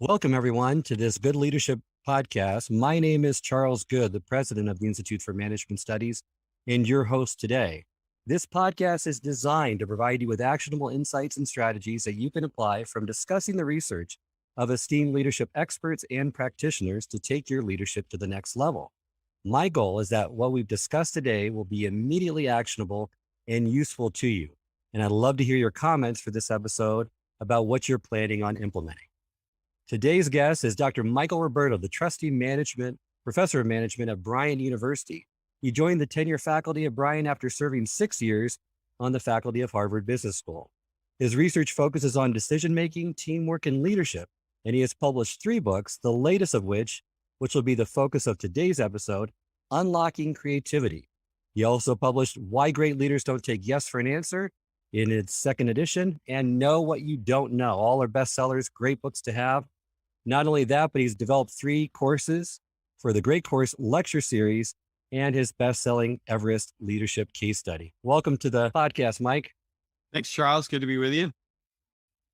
Welcome, everyone, to this Good Leadership podcast. My name is Charles Good, the president of the Institute for Management Studies, and your host today. This podcast is designed to provide you with actionable insights and strategies that you can apply from discussing the research of esteemed leadership experts and practitioners to take your leadership to the next level. My goal is that what we've discussed today will be immediately actionable and useful to you. And I'd love to hear your comments for this episode about what you're planning on implementing. Today's guest is Dr. Michael Roberto, the Trustee Professor of Management at Bryant University. He joined the tenure faculty at Bryant after serving 6 years on the faculty of Harvard Business School. His research focuses on decision-making, teamwork, and leadership, and he has published 3 books, the latest of which will be the focus of today's episode, Unlocking Creativity. He also published Why Great Leaders Don't Take Yes for an Answer in its 2nd edition, and Know What You Don't Know. All are bestsellers, great books to have. Not only that, but he's developed 3 courses for the Great Course Lecture Series and his best-selling Everest Leadership Case Study. Welcome to the podcast, Mike. Thanks, Charles. Good to be with you.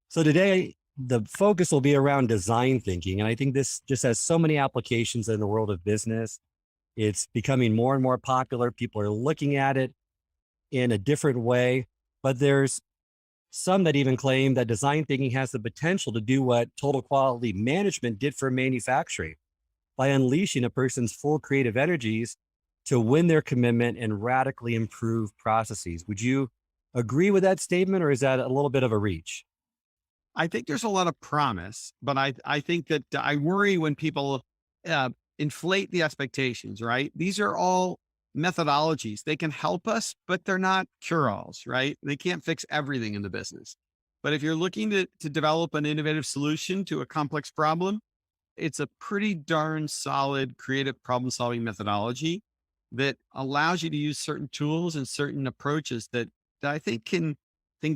So today, the focus will be around design thinking. And I think this just has so many applications in the world of business. It's becoming more and more popular. People are looking at it in a different way, but there's some that even claim that design thinking has the potential to do what total quality management did for manufacturing by unleashing a person's full creative energies to win their commitment and radically improve processes. Would you agree with that statement, or is that a little bit of a reach? I think there's a lot of promise, but I think that I worry when people inflate the expectations, right? These are all methodologies. They can help us, but they're not cure-alls, right? They can't fix everything in the business. But if you're looking to develop an innovative solution to a complex problem, it's a pretty darn solid creative problem-solving methodology that allows you to use certain tools and certain approaches that I think can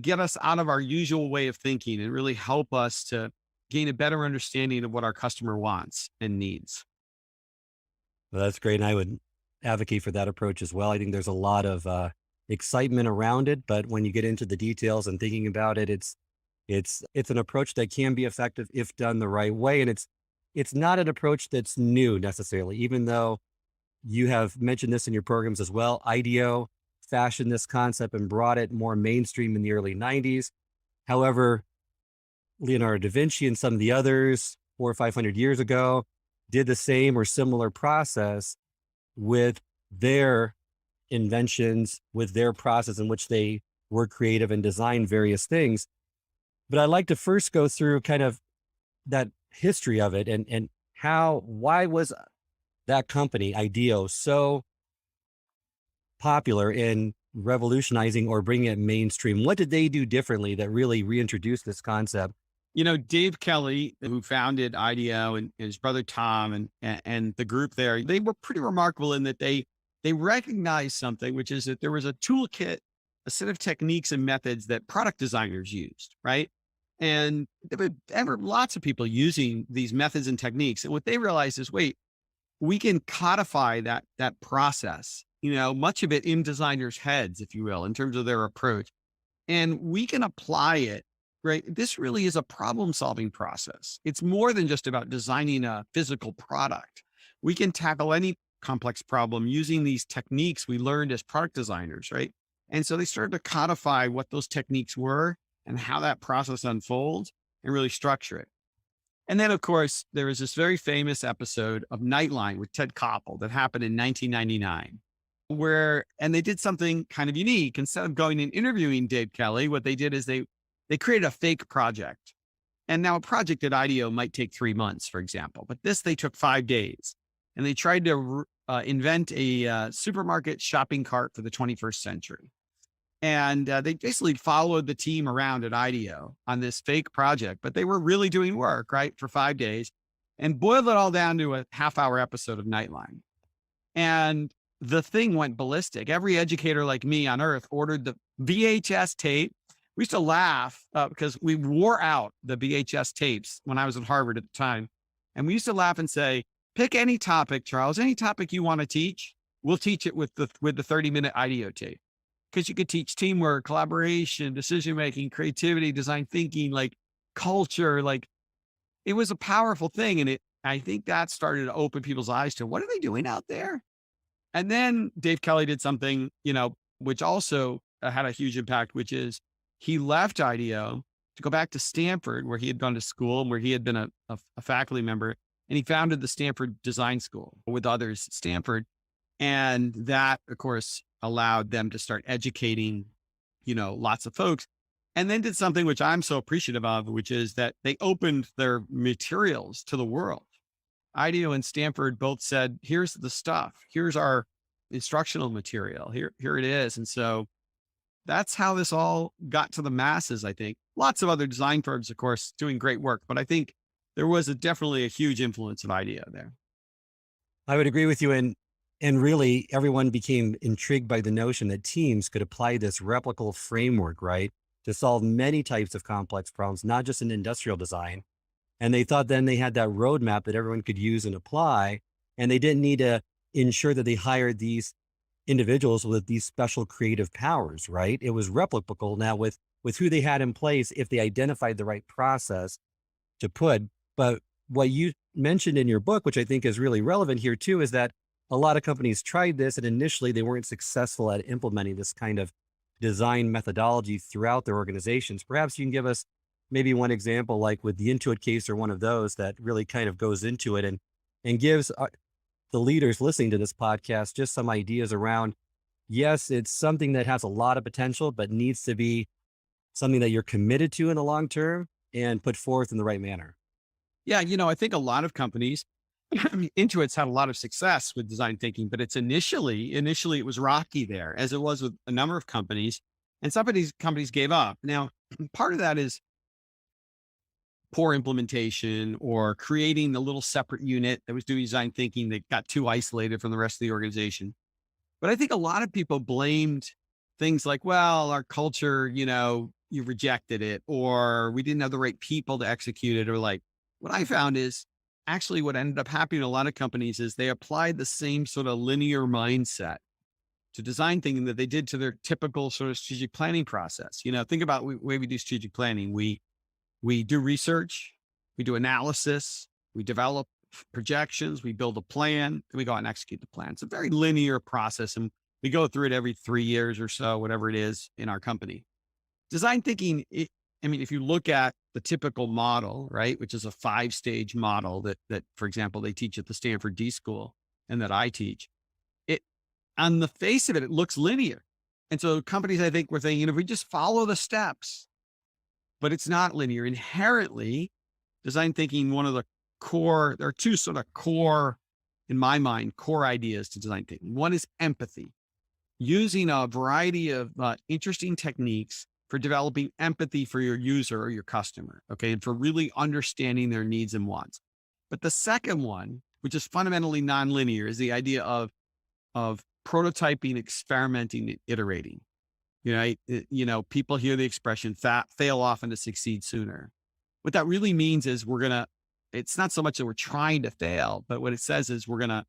get us out of our usual way of thinking and really help us to gain a better understanding of what our customer wants and needs. Well, that's great. And I would advocate for that approach as well. I think there's a lot of excitement around it, but when you get into the details and thinking about it, it's an approach that can be effective if done the right way. And it's not an approach that's new necessarily, even though you have mentioned this in your programs as well. IDEO fashioned this concept and brought it more mainstream in the early 90s. However, Leonardo da Vinci and some of the others 400 or 500 years ago did the same or similar process with their inventions, with their process in which they were creative and designed various things. But I'd like to first go through kind of that history of it and why was that company, IDEO, so popular in revolutionizing or bringing it mainstream? What did they do differently that really reintroduced this concept? You know, Dave Kelly, who founded IDEO, and his brother Tom and the group there, they were pretty remarkable in that they recognized something, which is that there was a toolkit, a set of techniques and methods that product designers used, right? And there were lots of people using these methods and techniques. And what they realized is, wait, we can codify that process, much of it in designers' heads, if you will, in terms of their approach. And we can apply it. Right. This really is a problem-solving process. It's more than just about designing a physical product. We can tackle any complex problem using these techniques we learned as product designers, right? And so they started to codify what those techniques were and how that process unfolds and really structure it. And then, of course, there was this very famous episode of Nightline with Ted Koppel that happened in 1999, and they did something kind of unique. Instead of going and interviewing Dave Kelly, what they did is they created a fake project. And now a project at IDEO might take 3 months, for example, but they took 5 days, and they tried to invent a supermarket shopping cart for the 21st century. And they basically followed the team around at IDEO on this fake project, but they were really doing work, right, for 5 days, and boiled it all down to a half-hour episode of Nightline. And the thing went ballistic. Every educator like me on earth ordered the VHS tape. We used to laugh because we wore out the VHS tapes when I was at Harvard at the time. And we used to laugh and say, pick any topic, Charles, any topic you want to teach. We'll teach it with the 30-minute IDEO tape. Because you could teach teamwork, collaboration, decision-making, creativity, design thinking, like culture, like it was a powerful thing. And I think that started to open people's eyes to what are they doing out there? And then Dave Kelly did something, which also had a huge impact, which is he left IDEO to go back to Stanford, where he had gone to school and where he had been a faculty member. And he founded the Stanford Design School with others at Stanford. And that, of course, allowed them to start educating, lots of folks. And then did something which I'm so appreciative of, which is that they opened their materials to the world. IDEO and Stanford both said, here's the stuff. Here's our instructional material. Here it is. And so that's how this all got to the masses, I think. Lots of other design firms, of course, doing great work, but I think there was definitely a huge influence of IDEO there. I would agree with you. And really everyone became intrigued by the notion that teams could apply this replicable framework, right, to solve many types of complex problems, not just in industrial design. And they thought then they had that roadmap that everyone could use and apply. And they didn't need to ensure that they hired these individuals with these special creative powers, right? It was replicable now with who they had in place if they identified the right process to put. But what you mentioned in your book, which I think is really relevant here too, is that a lot of companies tried this and initially they weren't successful at implementing this kind of design methodology throughout their organizations. Perhaps you can give us maybe one example, like with the Intuit case or one of those that really kind of goes into it and gives the leaders listening to this podcast just some ideas around, yes, it's something that has a lot of potential, but needs to be something that you're committed to in the long term and put forth in the right manner. Yeah. I think a lot of companies, Intuit's had a lot of success with design thinking, but it's initially it was rocky there, as it was with a number of companies, and some of these companies gave up. Now, part of that is poor implementation or creating a little separate unit that was doing design thinking that got too isolated from the rest of the organization. But I think a lot of people blamed things like, well, our culture, you rejected it, or we didn't have the right people to execute it. Or like what I found is actually what ended up happening in a lot of companies is they applied the same sort of linear mindset to design thinking that they did to their typical sort of strategic planning process. Think about the way we do strategic planning. We do research, we do analysis, we develop projections, we build a plan, then we go out and execute the plan. It's a very linear process, and we go through it every 3 years or so, whatever it is in our company. Design thinking, if you look at the typical model, right, which is a 5-stage model that, for example, they teach at the Stanford D School and that I teach, it on the face of it, it looks linear. And so companies, I think, were thinking, if we just follow the steps, but it's not linear. Inherently, design thinking, there are two sort of core, in my mind, core ideas to design thinking. One is empathy, using a variety of interesting techniques for developing empathy for your user or your customer, okay, and for really understanding their needs and wants. But the second one, which is fundamentally nonlinear, is the idea of prototyping, experimenting, and iterating. People hear the expression fail often to succeed sooner. What that really means is it's not so much that we're trying to fail, but what it says is we're going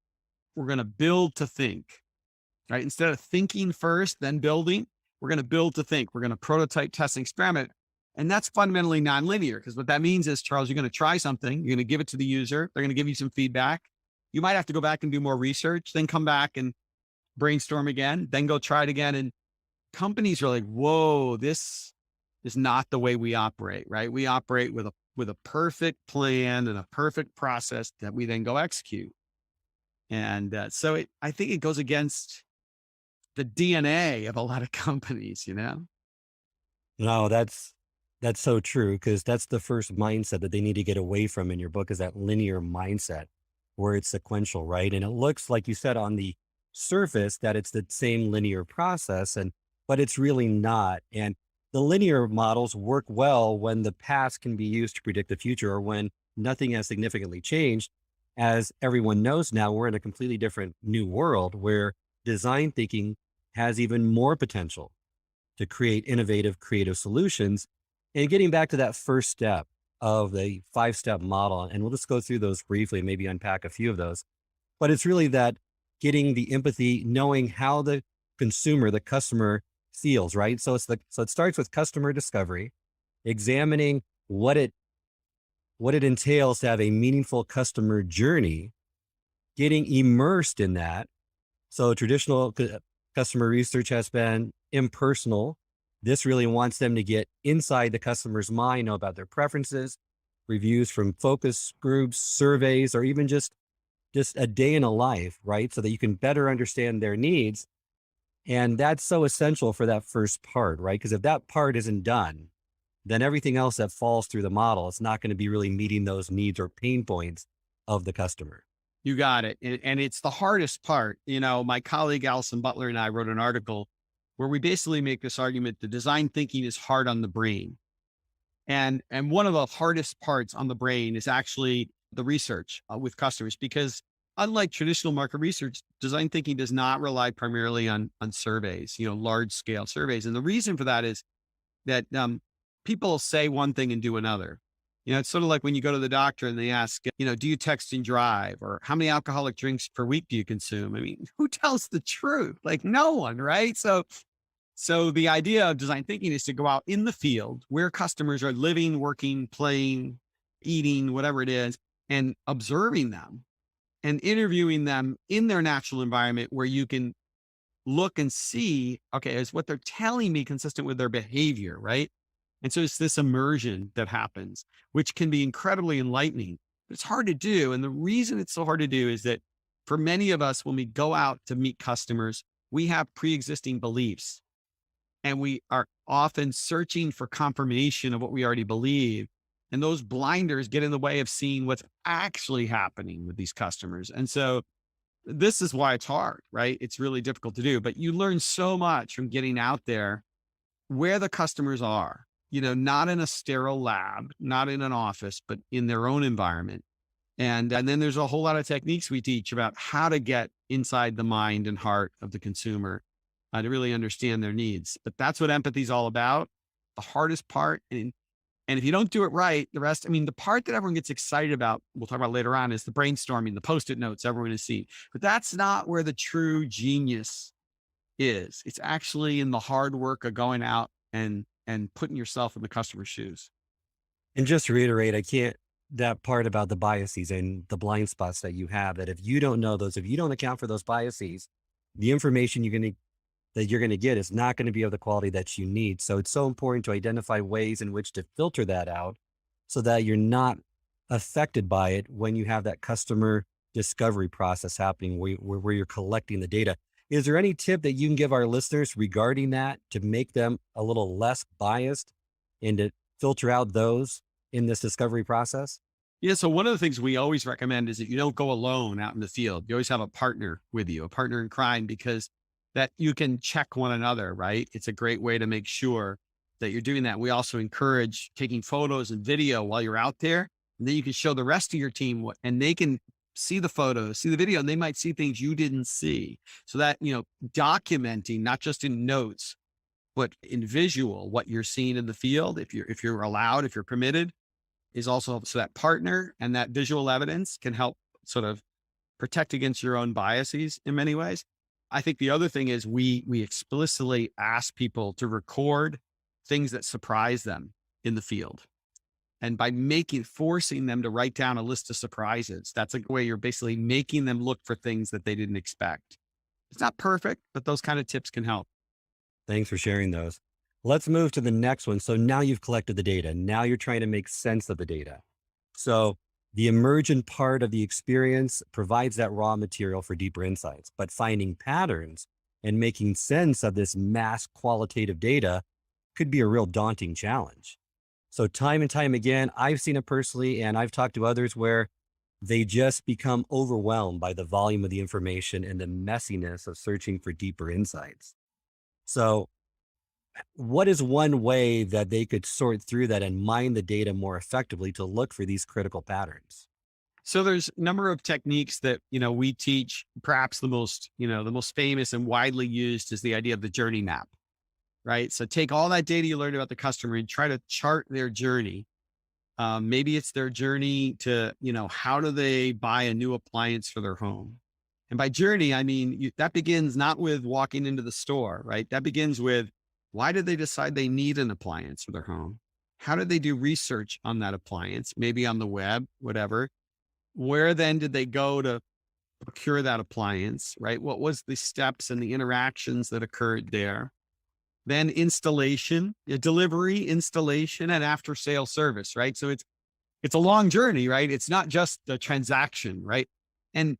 to build to think, right? Instead of thinking first, then building, we're going to build to think. We're going to prototype, test, and experiment. And that's fundamentally nonlinear, because what that means is, Charles, you're going to try something, you're going to give it to the user, they're going to give you some feedback. You might have to go back and do more research, then come back and brainstorm again, then go try it again. And companies are like, whoa, this is not the way we operate, right? We operate with a perfect plan and a perfect process that we then go execute. And I think it goes against the DNA of a lot of companies, No, that's so true, because that's the first mindset that they need to get away from in your book, is that linear mindset where it's sequential, right? And it looks like you said on the surface that it's the same linear process, but it's really not. And the linear models work well when the past can be used to predict the future, or when nothing has significantly changed. As everyone knows now, we're in a completely different new world where design thinking has even more potential to create innovative, creative solutions. And getting back to that first step of the 5-step model, and we'll just go through those briefly and maybe unpack a few of those, but it's really that getting the empathy, knowing how the customer feels, right? So it starts with customer discovery, examining what what it entails to have a meaningful customer journey, getting immersed in that. So traditional customer research has been impersonal. This really wants them to get inside the customer's mind, know about their preferences, reviews from focus groups, surveys, or even just a day in a life, right? So that you can better understand their needs. And that's so essential for that first part, right? Because if that part isn't done, then everything else that falls through the model, it's not going to be really meeting those needs or pain points of the customer. You got it. And it's the hardest part. My colleague Allison Butler and I wrote an article where we basically make this argument that design thinking is hard on the brain. And one of the hardest parts on the brain is actually the research with customers, because unlike traditional market research, design thinking does not rely primarily on surveys, large scale surveys. And the reason for that is that people say one thing and do another. It's sort of like when you go to the doctor and they ask, do you text and drive, or how many alcoholic drinks per week do you consume? I mean, who tells the truth? Like no one, right? So the idea of design thinking is to go out in the field where customers are living, working, playing, eating, whatever it is, and observing them and interviewing them in their natural environment where you can look and see, okay, is what they're telling me consistent with their behavior, right? And so it's this immersion that happens, which can be incredibly enlightening, but it's hard to do. And the reason it's so hard to do is that for many of us, when we go out to meet customers, we have pre-existing beliefs. And we are often searching for confirmation of what we already believe. And those blinders get in the way of seeing what's actually happening with these customers. And so this is why it's hard, right? It's really difficult to do, but you learn so much from getting out there where the customers are, not in a sterile lab, not in an office, but in their own environment. And then there's a whole lot of techniques we teach about how to get inside the mind and heart of the consumer to really understand their needs. But that's what empathy is all about. The hardest part. And if you don't do it right, the rest, the part that everyone gets excited about, we'll talk about later on, is the brainstorming, the Post-it notes everyone has seen. But that's not where the true genius is. It's actually in the hard work of going out and putting yourself in the customer's shoes. And just to reiterate, that part about the biases and the blind spots that you have, that if you don't know those, if you don't account for those biases, the information that you're going to get is not going to be of the quality that you need. So it's so important to identify ways in which to filter that out so that you're not affected by it when you have that customer discovery process happening where you're collecting the data. Is there any tip that you can give our listeners regarding that to make them a little less biased and to filter out those in this discovery process? Yeah. So one of the things we always recommend is that you don't go alone out in the field. You always have a partner with you, a partner in crime, because that you can check one another, right? It's a great way to make sure that you're doing that. We also encourage taking photos and video while you're out there. And then you can show the rest of your team and they can see the photos, see the video, and they might see things you didn't see. So that, documenting, not just in notes, but in visual, what you're seeing in the field, if you're allowed, if you're permitted, is also, so that partner and that visual evidence can help sort of protect against your own biases in many ways. I think the other thing is we explicitly ask people to record things that surprise them in the field. And by forcing them to write down a list of surprises, that's a way you're basically making them look for things that they didn't expect. It's not perfect, but those kind of tips can help. Thanks for sharing those. Let's move to the next one. So now you've collected the data. Now you're trying to make sense of the data. So the emergent part of the experience provides that raw material for deeper insights, but finding patterns and making sense of this mass qualitative data could be a real daunting challenge. So time and time again, I've seen it personally, and I've talked to others where they just become overwhelmed by the volume of the information and the messiness of searching for deeper insights. So what is one way that they could sort through that and mine the data more effectively to look for these critical patterns? So there's a number of techniques that, we teach. Perhaps the most famous and widely used is the idea of the journey map, right? So take all that data you learned about the customer and try to chart their journey. Maybe it's their journey to, how do they buy a new appliance for their home? And by journey, I mean, that begins not with walking into the store, right? That begins with, why did they decide they need an appliance for their home? How did they do research on that appliance? Maybe on the web, whatever. Where then did they go to procure that appliance, right? What was the steps and the interactions that occurred there? Then installation, delivery, installation, and after sale service, right? So it's a long journey, right? It's not just the transaction, right? And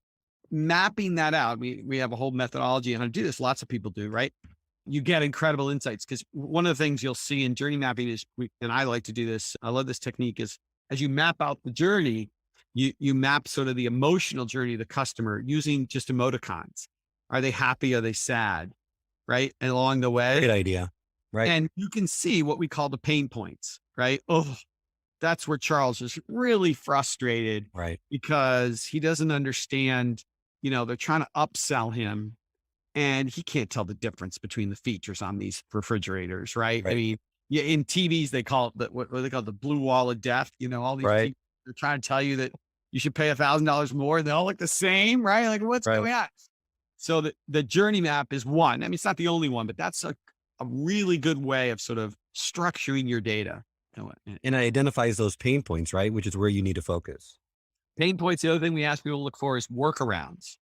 mapping that out, we have a whole methodology on how to do this. Lots of people do, right? You get incredible insights because one of the things you'll see in journey mapping is, and I like to do this, I love this technique, is as you map out the journey, you map sort of the emotional journey of the customer using just emoticons. Are they happy? Are they sad? Right? And along the way. Great idea. Right. And you can see what we call the pain points, right? Oh, that's where Charles is really frustrated, Right. because he doesn't understand, they're trying to upsell him and he can't tell the difference between the features on these refrigerators, right? I mean, yeah, in TVs, they call it what they call the blue wall of death. All these Right. people, they're trying to tell you that you should pay $1,000 more. They all look the same, right? Like what's Right. going on? So the journey map is one. I mean, it's not the only one, but that's a really good way of sort of structuring your data. And it identifies those pain points, right? Which is where you need to focus. Pain points. The other thing we ask people to look for is workarounds.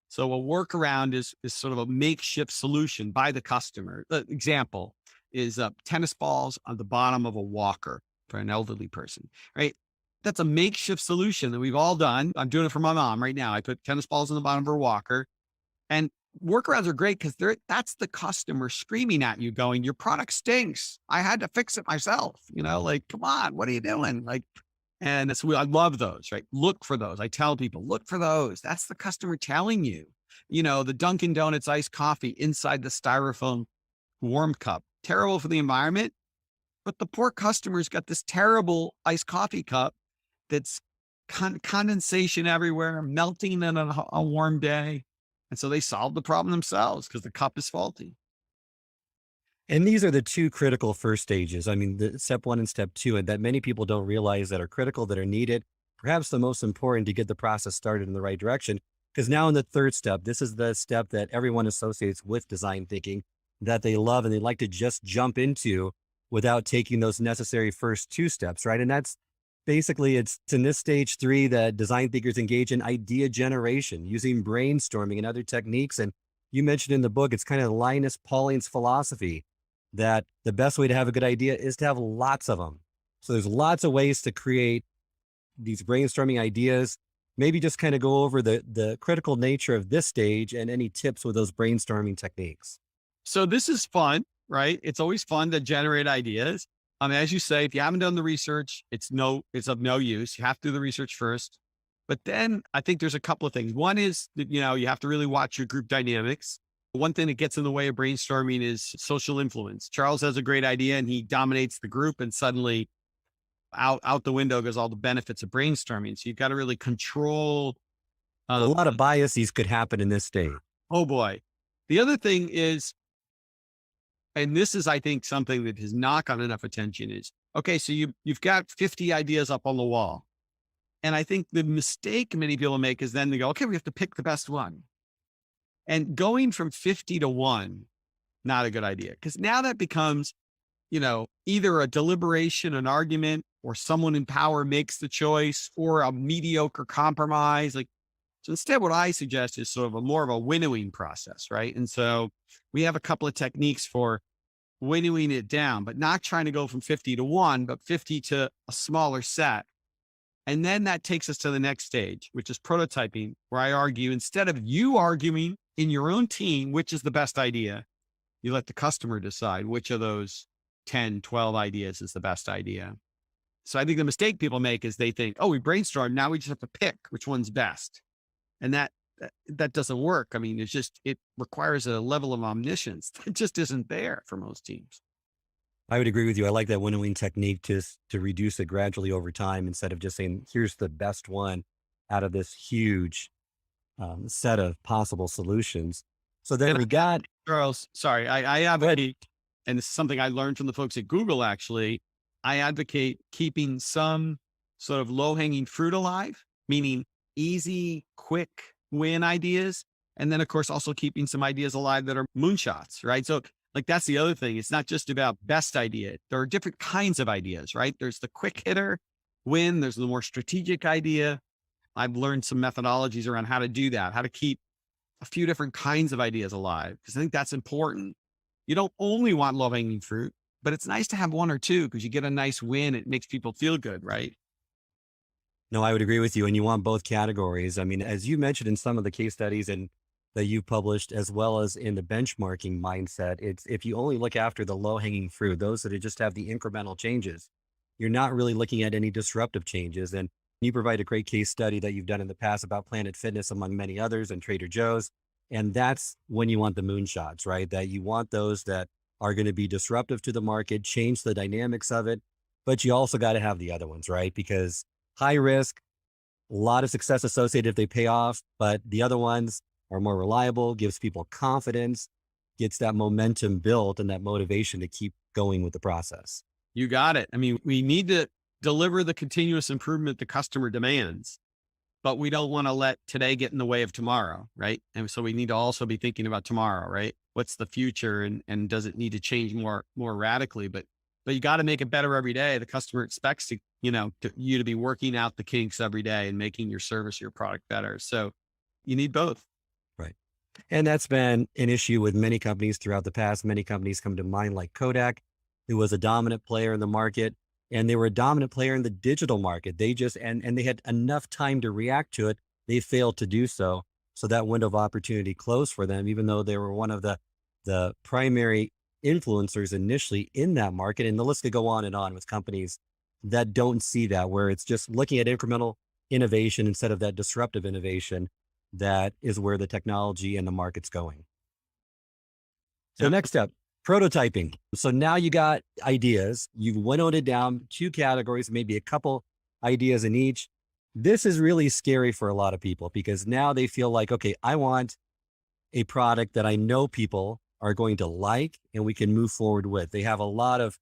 So a workaround is sort of a makeshift solution by the customer. The example is tennis balls on the bottom of a walker for an elderly person, right? That's a makeshift solution that we've all done. I'm doing it for my mom right now. I put tennis balls on the bottom of her walker. And workarounds are great because that's the customer screaming at you going, your product stinks. I had to fix it myself. Like, come on, what are you doing? Like, and I love those, right? Look for those. I tell people, look for those. That's the customer telling you, the Dunkin' Donuts iced coffee inside the styrofoam warm cup, terrible for the environment. But the poor customer's got this terrible iced coffee cup that's condensation everywhere, melting on a warm day. And so they solve the problem themselves because the cup is faulty. And these are the two critical first stages. I mean, the step 1 and step 2, and that many people don't realize that are critical, that are needed, perhaps the most important to get the process started in the right direction. Because now in the third step, this is the step that everyone associates with design thinking that they love and they like to just jump into without taking those necessary first 2 steps, right? And that's basically, it's in this stage 3 that design thinkers engage in idea generation using brainstorming and other techniques. And you mentioned in the book, it's kind of Linus Pauling's philosophy that the best way to have a good idea is to have lots of them. So there's lots of ways to create these brainstorming ideas. Maybe just kind of go over the critical nature of this stage and any tips with those brainstorming techniques. So this is fun, right? It's always fun to generate ideas. As you say, if you haven't done the research, it's of no use. You have to do the research first. But then I think there's a couple of things. One is that, you have to really watch your group dynamics. One thing that gets in the way of brainstorming is social influence. Charles has a great idea and he dominates the group, and suddenly out the window goes all the benefits of brainstorming. So you've got to really control. A lot of biases could happen in this stage. Oh boy. The other thing is, and this is, I think, something that has not gotten enough attention is, okay, so you've got 50 ideas up on the wall. And I think the mistake many people make is then they go, okay, we have to pick the best one. And going from 50 to 1, not a good idea. Because now that becomes, either a deliberation, an argument, or someone in power makes the choice, or a mediocre compromise. So instead, what I suggest is sort of more of a winnowing process, right? And so we have a couple of techniques for winnowing it down, but not trying to go from 50 to 1, but 50 to a smaller set. And then that takes us to the next stage, which is prototyping, where I argue, instead of you arguing in your own team, which is the best idea, you let the customer decide which of those 10, 12 ideas is the best idea. So I think the mistake people make is they think, oh, we brainstormed, now we just have to pick which one's best. And that doesn't work. I mean, it requires a level of omniscience that just isn't there for most teams. I would agree with you. I like that winnowing technique to reduce it gradually over time instead of just saying, here's the best one out of this huge set of possible solutions. So then we got Charles. Sorry, I advocate, and this is something I learned from the folks at Google. Actually, I advocate keeping some sort of low-hanging fruit alive, meaning easy, quick win ideas, and then of course also keeping some ideas alive that are moonshots. Right. So Like that's the other thing. It's not just about best idea. There are different kinds of ideas, right? There's the quick hitter win. There's the more strategic idea. I've learned some methodologies around how to do that, how to keep a few different kinds of ideas alive, because I think that's important. You don't only want low hanging fruit, but it's nice to have one or two because you get a nice win. It makes people feel good, right? No, I would agree with you. And you want both categories. I mean, as you mentioned in some of the case studies and that you published, as well as in the benchmarking mindset, it's if you only look after the low hanging fruit, those that just have the incremental changes, you're not really looking at any disruptive changes. And you provide a great case study that you've done in the past about Planet Fitness, among many others, and Trader Joe's. And that's when you want the moonshots, right? That you want those that are going to be disruptive to the market, change the dynamics of it. But you also got to have the other ones, right? Because high risk, a lot of success associated if they pay off, but the other ones are more reliable, gives people confidence, gets that momentum built and that motivation to keep going with the process. You got it. I mean, we need to deliver the continuous improvement the customer demands, but we don't want to let today get in the way of tomorrow, right? And so we need to also be thinking about tomorrow, right? What's the future and does it need to change more radically? But you got to make it better every day. The customer expects to, you to be working out the kinks every day and making your service, your product better. So you need both. Right. And that's been an issue with many companies throughout the past. Many companies come to mind, like Kodak, who was a dominant player in the market, and they were a dominant player in the digital market. They just, and they had enough time to react to it. They failed to do so. So that window of opportunity closed for them, even though they were one of the primary influencers initially in that market. And the list could go on and on with companies that don't see that, where it's just looking at incremental innovation instead of that disruptive innovation. That is where the technology and the market's going. So Yep. next up, prototyping. So now you got ideas, you've winnowed it down, 2 categories, maybe a couple ideas in each. This is really scary for a lot of people because now they feel like, okay, I want a product that I know people are going to like and we can move forward with. They have a lot of,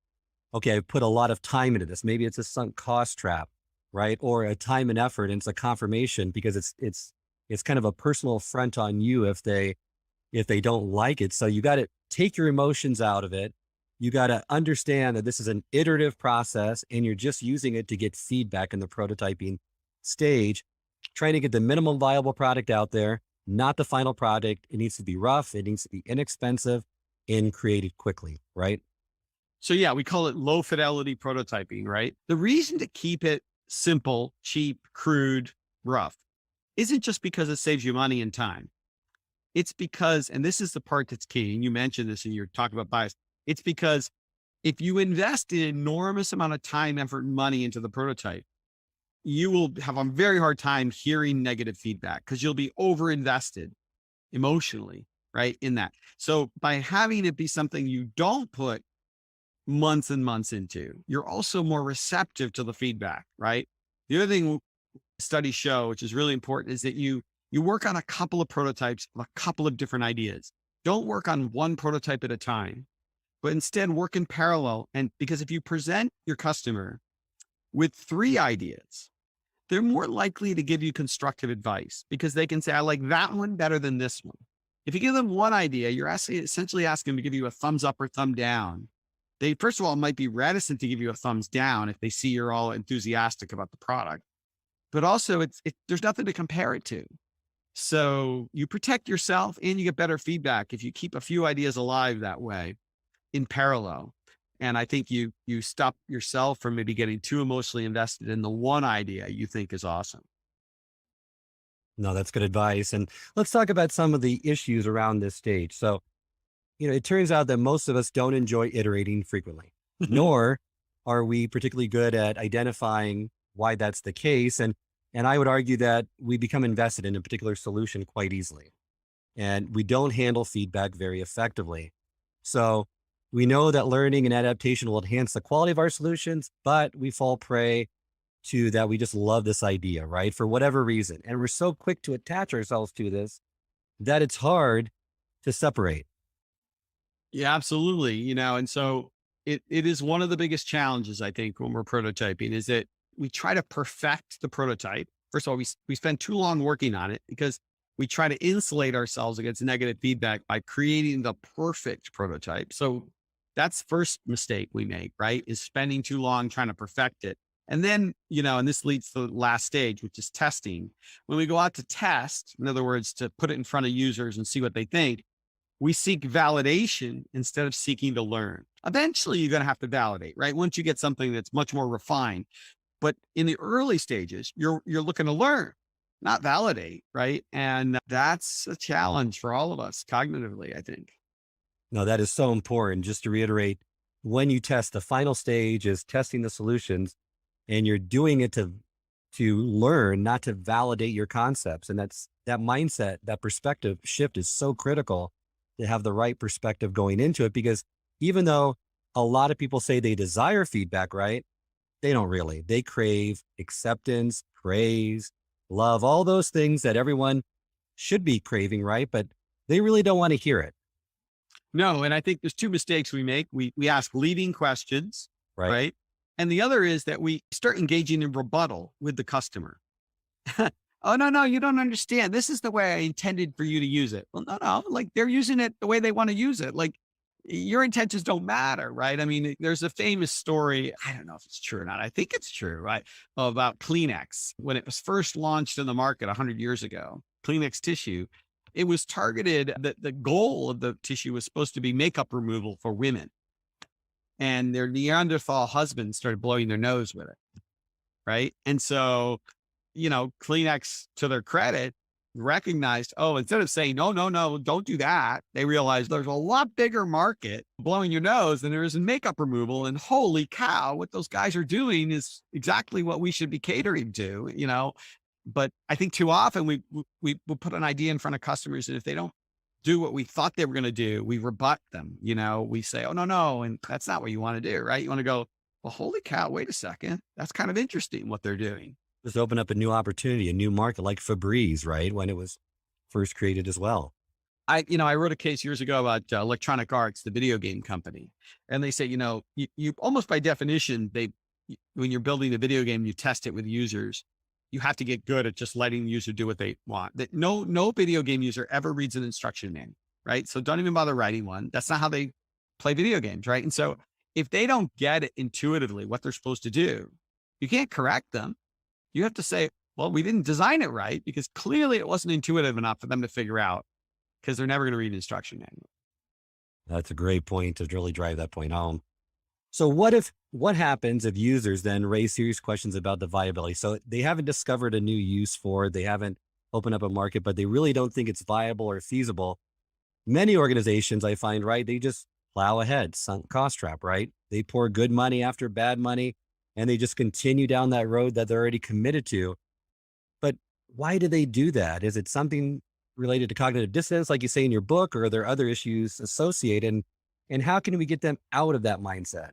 okay, I've put a lot of time into this. Maybe it's a sunk cost trap, right? Or a time and effort, and it's a confirmation because it's kind of a personal affront on you if they don't like it. So you got to take your emotions out of it. You got to understand that this is an iterative process and you're just using it to get feedback in the prototyping stage, trying to get the minimum viable product out there, not the final product. It needs to be rough. It needs to be inexpensive and created quickly, right? So yeah, we call it low fidelity prototyping, right? The reason to keep it simple, cheap, crude, rough isn't just because it saves you money and time. It's because, and this is the part that's key, and you mentioned this and you're talking about bias. It's because if you invest an enormous amount of time, effort, and money into the prototype, you will have a very hard time hearing negative feedback because you'll be over invested emotionally, right? In that. So by having it be something you don't put months and months into, you're also more receptive to the feedback, right? The other thing studies show, which is really important, is that you work on a couple of prototypes of a couple of different ideas. Don't work on one prototype at a time, but instead work in parallel. And because if you present your customer with 3 ideas, they're more likely to give you constructive advice because they can say, I like that one better than this one. If you give them one idea, you're essentially asking them to give you a thumbs up or thumb down. They, first of all, might be reticent to give you a thumbs down if they see you're all enthusiastic about the product, but also there's nothing to compare it to. So you protect yourself and you get better feedback if you keep a few ideas alive that way in parallel. And I think you stop yourself from maybe getting too emotionally invested in the one idea you think is awesome. No, that's good advice. And let's talk about some of the issues around this stage. So, it turns out that most of us don't enjoy iterating frequently, nor are we particularly good at identifying why that's the case. And I would argue that we become invested in a particular solution quite easily, and we don't handle feedback very effectively. So we know that learning and adaptation will enhance the quality of our solutions, but we fall prey to that. We just love this idea, right? For whatever reason. And we're so quick to attach ourselves to this that it's hard to separate. Yeah, absolutely. And so it is one of the biggest challenges, I think, when we're prototyping is that we try to perfect the prototype. First of all, we spend too long working on it because we try to insulate ourselves against negative feedback by creating the perfect prototype. So that's first mistake we make, right? Is spending too long trying to perfect it. And then, and this leads to the last stage, which is testing. When we go out to test, in other words, to put it in front of users and see what they think, we seek validation instead of seeking to learn. Eventually, you're going to have to validate, right? Once you get something that's much more refined. But in the early stages, you're looking to learn, not validate, right? And that's a challenge for all of us cognitively, I think. No, that is so important. Just to reiterate, when you test, the final stage is testing the solutions, and you're doing it to learn, not to validate your concepts. And that mindset, that perspective shift is so critical to have the right perspective going into it, because even though a lot of people say they desire feedback, right? They don't really. They crave acceptance, praise, love, all those things that everyone should be craving, right? But they really don't want to hear it, No, and I think there's two mistakes we make. We ask leading questions, right? right? And the other is that we start engaging in rebuttal with the customer. Oh, no, you don't understand. This is the way I intended for you to use it. Well, no, like they're using it the way they want to use it. Like your intentions don't matter, right? I mean, there's a famous story. I don't know if it's true or not. I think it's true, right? About Kleenex. When it was first launched in the market 100 years ago, Kleenex tissue, it was targeted that the goal of the tissue was supposed to be makeup removal for women. And their Neanderthal husbands started blowing their nose with it. Right. And so, Kleenex, to their credit, recognized, oh, instead of saying, no, don't do that, they realized there's a lot bigger market blowing your nose than there is in makeup removal. And holy cow, what those guys are doing is exactly what we should be catering to. But I think too often we put an idea in front of customers, and if they don't do what we thought they were going to do, we rebut them. We say, oh, no, and that's not what you want to do, right? You want to go, well, holy cow, wait a second. That's kind of interesting what they're doing. Just open up a new opportunity, a new market, like Febreze, right? When it was first created as well. I wrote a case years ago about Electronic Arts, the video game company. And they say, you almost by definition, when you're building a video game, you test it with users. You have to get good at just letting the user do what they want. That no video game user ever reads an instruction manual, right? So don't even bother writing one. That's not how they play video games, right? And so if they don't get it intuitively, what they're supposed to do, you can't correct them. You have to say, well, we didn't design it right because clearly it wasn't intuitive enough for them to figure out, because they're never going to read an instruction manual. That's a great point to really drive that point home. So what happens if users then raise serious questions about the viability? So they haven't discovered a new use for it. They haven't opened up a market, but they really don't think it's viable or feasible. Many organizations, I find, right, they just plow ahead, sunk cost trap, right? They pour good money after bad money, and they just continue down that road that they're already committed to. But why do they do that? Is it something related to cognitive dissonance, like you say in your book, or are there other issues associated? And how can we get them out of that mindset?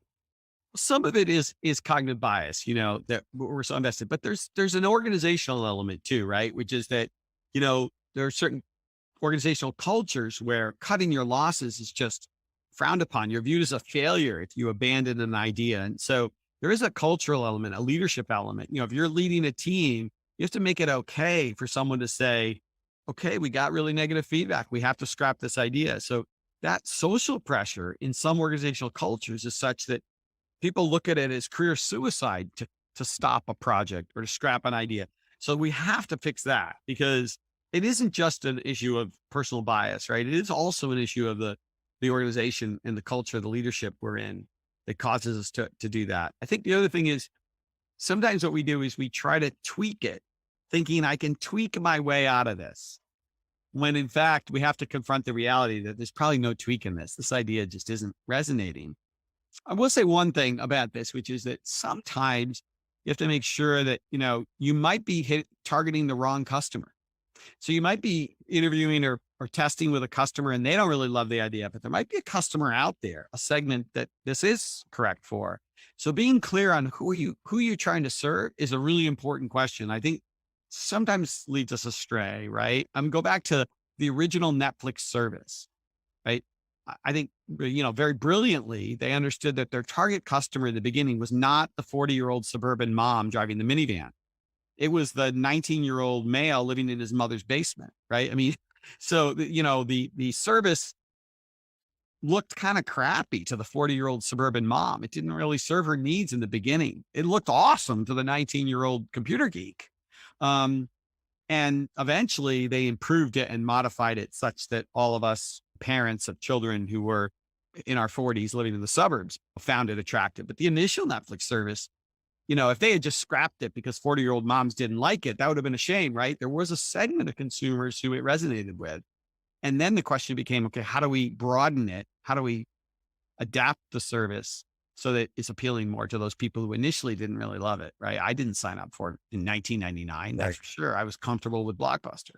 Some of it is cognitive bias, that we're so invested, but there's an organizational element too, right? Which is that, there are certain organizational cultures where cutting your losses is just frowned upon. You're viewed as a failure if you abandon an idea. And so there is a cultural element, a leadership element. If you're leading a team, you have to make it okay for someone to say, okay, we got really negative feedback. We have to scrap this idea. So that social pressure in some organizational cultures is such that people look at it as career suicide to stop a project or to scrap an idea. So we have to fix that, because it isn't just an issue of personal bias, right? It is also an issue of the organization and the culture, the leadership we're in, that causes us to do that. I think the other thing is sometimes what we do is we try to tweak it, thinking I can tweak my way out of this. When in fact, we have to confront the reality that there's probably no tweak in this. This idea just isn't resonating. I will say one thing about this, which is that sometimes you have to make sure that, you might be targeting the wrong customer. So you might be interviewing or testing with a customer and they don't really love the idea, but there might be a customer out there, a segment that this is correct for. So being clear on who you're trying to serve is a really important question. I think sometimes leads us astray, right? Go back to the original Netflix service, right? I think, very brilliantly, they understood that their target customer in the beginning was not the 40-year-old suburban mom driving the minivan. It was the 19-year-old male living in his mother's basement, right? I mean, so the service looked kind of crappy to the 40-year-old suburban mom. It didn't really serve her needs in the beginning. It looked awesome to the 19-year-old computer geek. Um, and eventually they improved it and modified it such that all of us parents of children who were in our 40s living in the suburbs found it attractive. But the initial Netflix service, if they had just scrapped it because 40-year-old moms didn't like it, that would have been a shame, right? There was a segment of consumers who it resonated with. And then the question became, okay, how do we broaden it? How do we adapt the service so that it's appealing more to those people who initially didn't really love it, right? I didn't sign up for it in 1999. That's Right. for sure. I was comfortable with Blockbuster.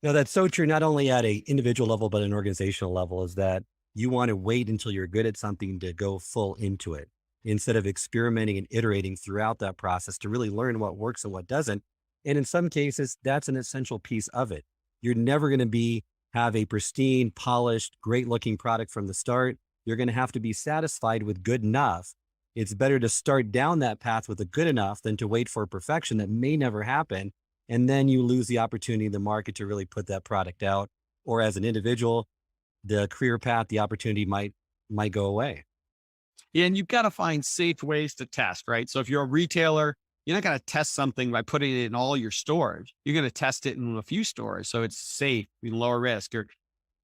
No, that's so true. Not only at a individual level, but an organizational level is that you want to wait until you're good at something to go full into it instead of experimenting and iterating throughout that process to really learn what works and what doesn't. And in some cases, that's an essential piece of it. You're never going to have a pristine, polished, great looking product from the start. You're going to have to be satisfied with good enough. It's better to start down that path with a good enough than to wait for perfection that may never happen. And then you lose the opportunity in the market to really put that product out. Or as an individual, the career path, the opportunity might go away. Yeah, and you've got to find safe ways to test, right? So if you're a retailer, you're not going to test something by putting it in all your stores. You're going to test it in a few stores, so it's safe, lower risk. Or,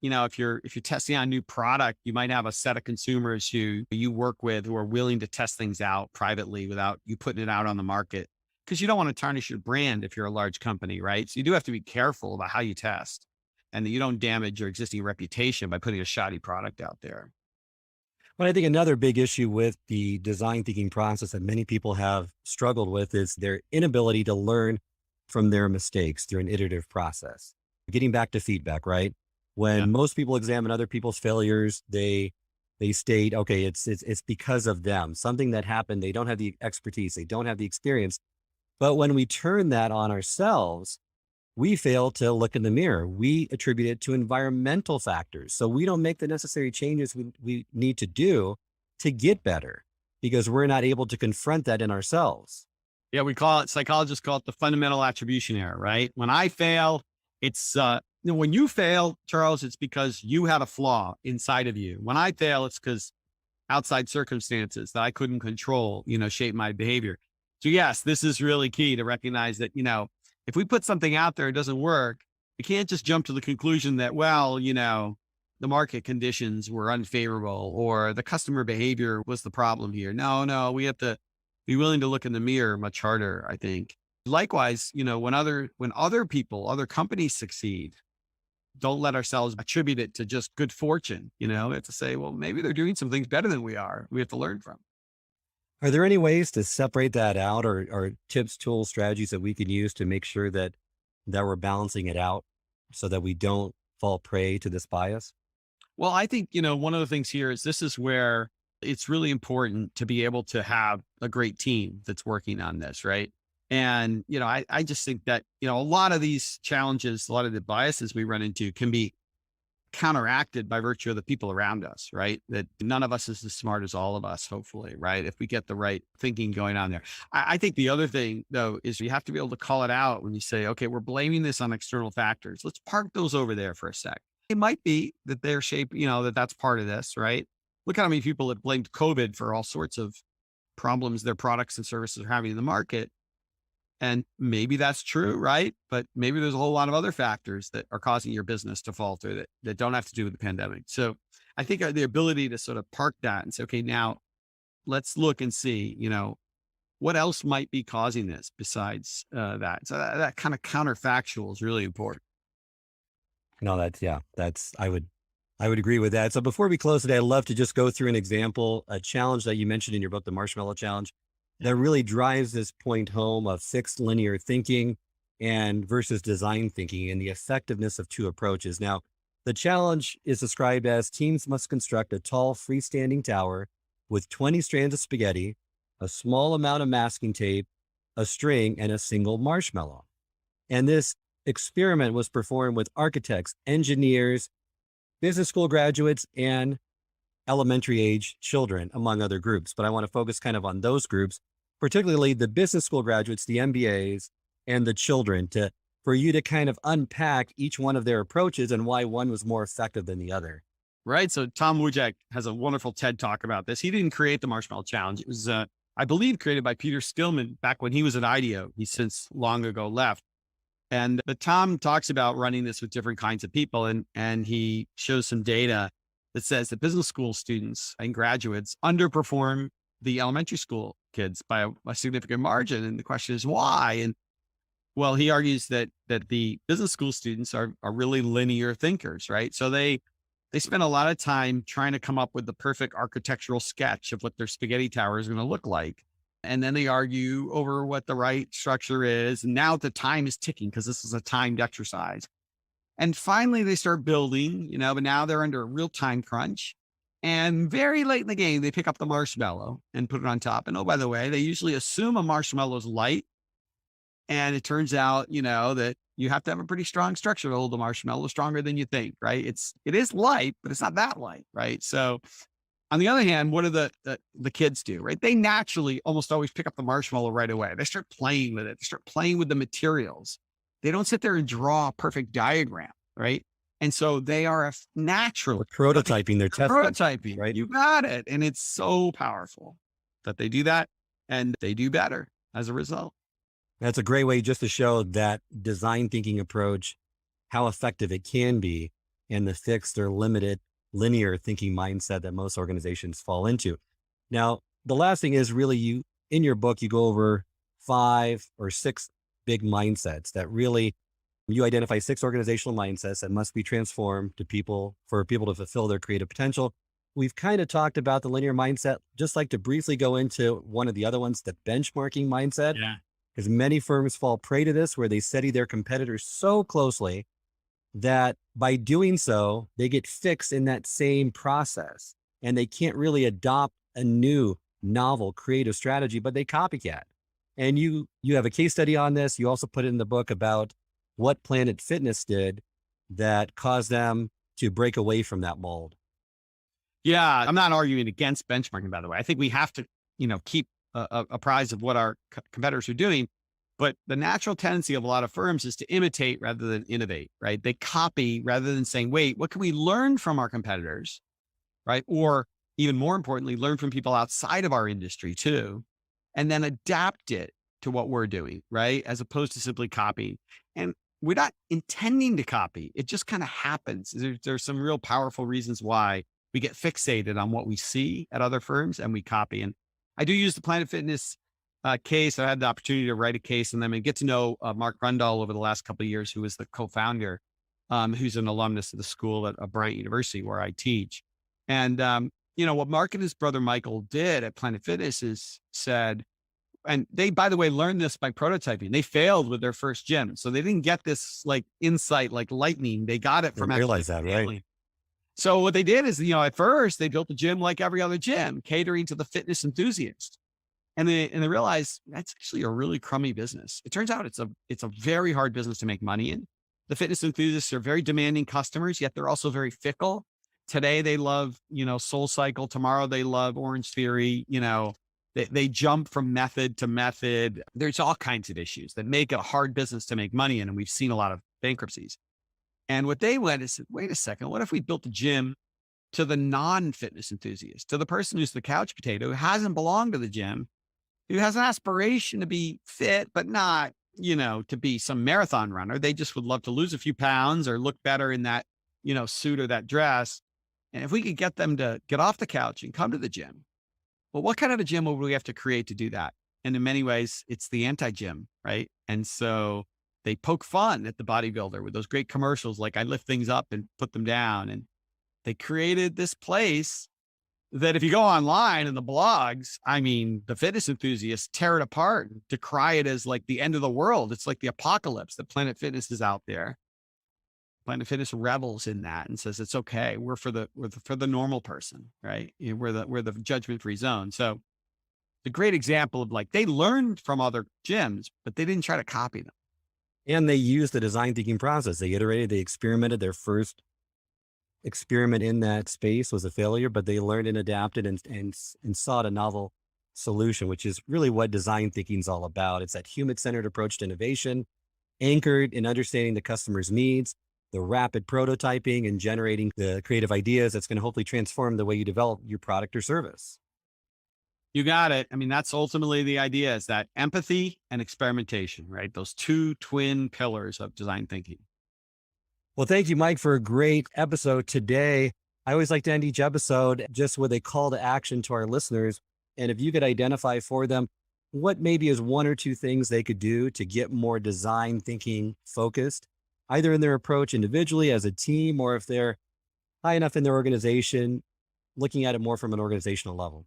if you're testing out a new product, you might have a set of consumers who you work with who are willing to test things out privately without you putting it out on the market, because you don't want to tarnish your brand if you're a large company, right? So you do have to be careful about how you test, and that you don't damage your existing reputation by putting a shoddy product out there. But I think another big issue with the design thinking process that many people have struggled with is their inability to learn from their mistakes through an iterative process. Getting back to feedback, right? Yeah. When most people examine other people's failures, they state, okay, it's because of them. Something that happened, they don't have the expertise, they don't have the experience. But when we turn that on ourselves, we fail to look in the mirror. We attribute it to environmental factors. So we don't make the necessary changes we need to do to get better because we're not able to confront that in ourselves. Yeah, psychologists call it the fundamental attribution error, right? When I fail, it's, when you fail, Charles, it's because you had a flaw inside of you. When I fail, it's because outside circumstances that I couldn't control, shape my behavior. So yes, this is really key to recognize that, if we put something out there, it doesn't work. We can't just jump to the conclusion that, well, the market conditions were unfavorable or the customer behavior was the problem here. No, we have to be willing to look in the mirror much harder, I think. Likewise, when other companies succeed, don't let ourselves attribute it to just good fortune. We have to say, well, maybe they're doing some things better than we are. We have to learn from. Are there any ways to separate that out or tips, tools, strategies that we can use to make sure that we're balancing it out so that we don't fall prey to this bias? Well, I think, one of the things here is this is where it's really important to be able to have a great team that's working on this, right? And, I just think that, a lot of these challenges, a lot of the biases we run into can be counteracted by virtue of the people around us, right? That none of us is as smart as all of us, hopefully, right? If we get the right thinking going on there. I think the other thing, though, is you have to be able to call it out when you say, okay, we're blaming this on external factors. Let's park those over there for a sec. It might be that their shape, that's part of this, right? Look how many people have blamed COVID for all sorts of problems their products and services are having in the market. And maybe that's true, right? But maybe there's a whole lot of other factors that are causing your business to falter that don't have to do with the pandemic. So I think the ability to sort of park that and say, okay, now let's look and see, what else might be causing this besides that. So that kind of counterfactual is really important. No, I would agree with that. So before we close today, I'd love to just go through an example, a challenge that you mentioned in your book, the Marshmallow Challenge, that really drives this point home of fixed linear thinking and versus design thinking and the effectiveness of two approaches. Now, the challenge is described as teams must construct a tall freestanding tower with 20 strands of spaghetti, a small amount of masking tape, a string, and a single marshmallow. And this experiment was performed with architects, engineers, business school graduates, and elementary age children, among other groups. But I want to focus kind of on those groups. particularly the business school graduates, the MBAs, and the children, for you to kind of unpack each one of their approaches and why one was more effective than the other. Right. So Tom Wojcik has a wonderful TED talk about this. He didn't create the Marshmallow Challenge. It was, I believe, created by Peter Stillman back when he was at IDEO. He's since long ago left. But Tom talks about running this with different kinds of people. And he shows some data that says that business school students and graduates underperform the elementary school kids by a significant margin. And the question is why? And well, he argues that the business school students are really linear thinkers, right? So they spend a lot of time trying to come up with the perfect architectural sketch of what their spaghetti tower is going to look like. And then they argue over what the right structure is. And now the time is ticking because this is a timed exercise. And finally, they start building, but now they're under a real time crunch. And very late in the game, they pick up the marshmallow and put it on top. And oh, by the way, they usually assume a marshmallow is light. And it turns out, that you have to have a pretty strong structure to hold the marshmallow, stronger than you think, right? It is light, but it's not that light, right? So on the other hand, what do the kids do, right? They naturally almost always pick up the marshmallow right away. They start playing with it. They start playing with the materials. They don't sit there and draw a perfect diagram, right? And so they are naturally prototyping their test. Prototyping, right? You got it. And it's so powerful that they do that and they do better as a result. That's a great way just to show that design thinking approach, how effective it can be, and the fixed or limited linear thinking mindset that most organizations fall into. Now, the last thing is really in your book, you go over 5 or 6 big mindsets that really, you identify 6 organizational mindsets that must be transformed for people to fulfill their creative potential. We've kind of talked about the linear mindset, just like to briefly go into one of the other ones, the benchmarking mindset. Yeah. Because many firms fall prey to this, where they study their competitors so closely that by doing so, they get fixed in that same process and they can't really adopt a new, novel, creative strategy, but they copycat. And you have a case study on this. You also put it in the book about what Planet Fitness did that caused them to break away from that mold. Yeah, I'm not arguing against benchmarking, by the way. I think we have to, keep apprised of what our competitors are doing. But the natural tendency of a lot of firms is to imitate rather than innovate, right? They copy rather than saying, wait, what can we learn from our competitors, right? Or even more importantly, learn from people outside of our industry too, and then adapt it to what we're doing, right? As opposed to simply copying. And we're not intending to copy. It just kind of happens. There's some real powerful reasons why we get fixated on what we see at other firms and we copy. And I do use the Planet Fitness case. I had the opportunity to write a case and then get to know Mark Rundall over the last couple of years, who was the co-founder, who's an alumnus of the school at Bryant University where I teach. And, what Mark and his brother Michael did at Planet Fitness is said, and they, by the way, learned this by prototyping. They failed with their first gym. So they didn't get this like insight, like lightning. They got it from I realize that, right? So what they did is, at first they built a gym like every other gym, catering to the fitness enthusiast. And they realized that's actually a really crummy business. It turns out it's a very hard business to make money in. The fitness enthusiasts are very demanding customers, yet they're also very fickle. Today they love, Soul Cycle. Tomorrow they love Orange Theory. They jump from method to method. There's all kinds of issues that make it a hard business to make money in. And we've seen a lot of bankruptcies. And what they went is, wait a second, what if we built a gym to the non-fitness enthusiast, to the person who's the couch potato, who hasn't belonged to the gym, who has an aspiration to be fit, but not, to be some marathon runner. They just would love to lose a few pounds or look better in that, suit or that dress. And if we could get them to get off the couch and come to the gym, well, what kind of a gym would we have to create to do that? And in many ways, it's the anti-gym, right? And so they poke fun at the bodybuilder with those great commercials, like I lift things up and put them down. And they created this place that if you go online in the blogs, the fitness enthusiasts tear it apart and decry it as like the end of the world. It's like the apocalypse that Planet Fitness is out there. Planet Fitness revels in that and says, it's okay. We're for the normal person, right? We're the judgment-free zone. So the great example of like, they learned from other gyms, but they didn't try to copy them. And they used the design thinking process. They iterated, they experimented. Their first experiment in that space was a failure, but they learned and adapted and sought a novel solution, which is really what design thinking is all about. It's that human-centered approach to innovation, anchored in understanding the customer's needs, the rapid prototyping and generating the creative ideas that's going to hopefully transform the way you develop your product or service. You got it. I mean, that's ultimately the idea, is that empathy and experimentation, right? Those two twin pillars of design thinking. Well, thank you, Mike, for a great episode today. I always like to end each episode just with a call to action to our listeners. And if you could identify for them what maybe is one or two things they could do to get more design thinking focused, either in their approach individually as a team, or if they're high enough in their organization, looking at it more from an organizational level.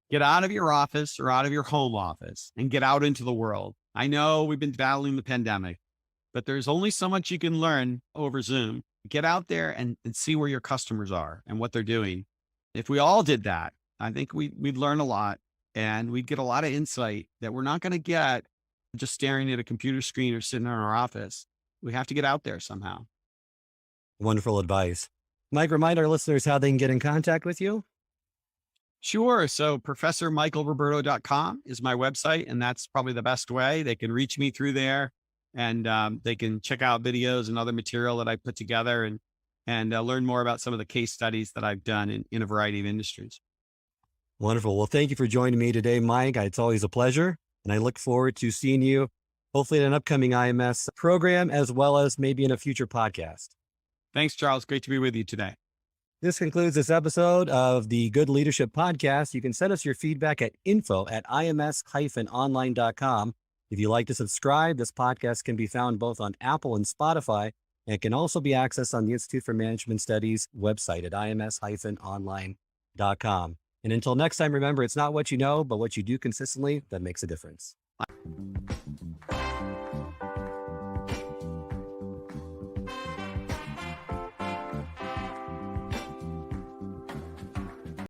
Get out of your office or out of your home office and get out into the world. I know we've been battling the pandemic, but there's only so much you can learn over Zoom. Get out there and see where your customers are and what they're doing. If we all did that, I think we'd learn a lot, and we'd get a lot of insight that we're not going to get just staring at a computer screen or sitting in our office. We have to get out there somehow. Wonderful advice. Mike, remind our listeners how they can get in contact with you. Sure. So ProfessorMichaelRoberto.com is my website, and that's probably the best way. They can reach me through there, and they can check out videos and other material that I put together, and learn more about some of the case studies that I've done in a variety of industries. Wonderful. Well, thank you for joining me today, Mike. It's always a pleasure, and I look forward to seeing you hopefully in an upcoming IMS program, as well as maybe in a future podcast. Thanks, Charles. Great to be with you today. This concludes this episode of the Good Leadership Podcast. You can send us your feedback at info@ims-online.com. If you'd like to subscribe, this podcast can be found both on Apple and Spotify, and can also be accessed on the Institute for Management Studies website at ims-online.com. And until next time, remember, it's not what you know, but what you do consistently that makes a difference.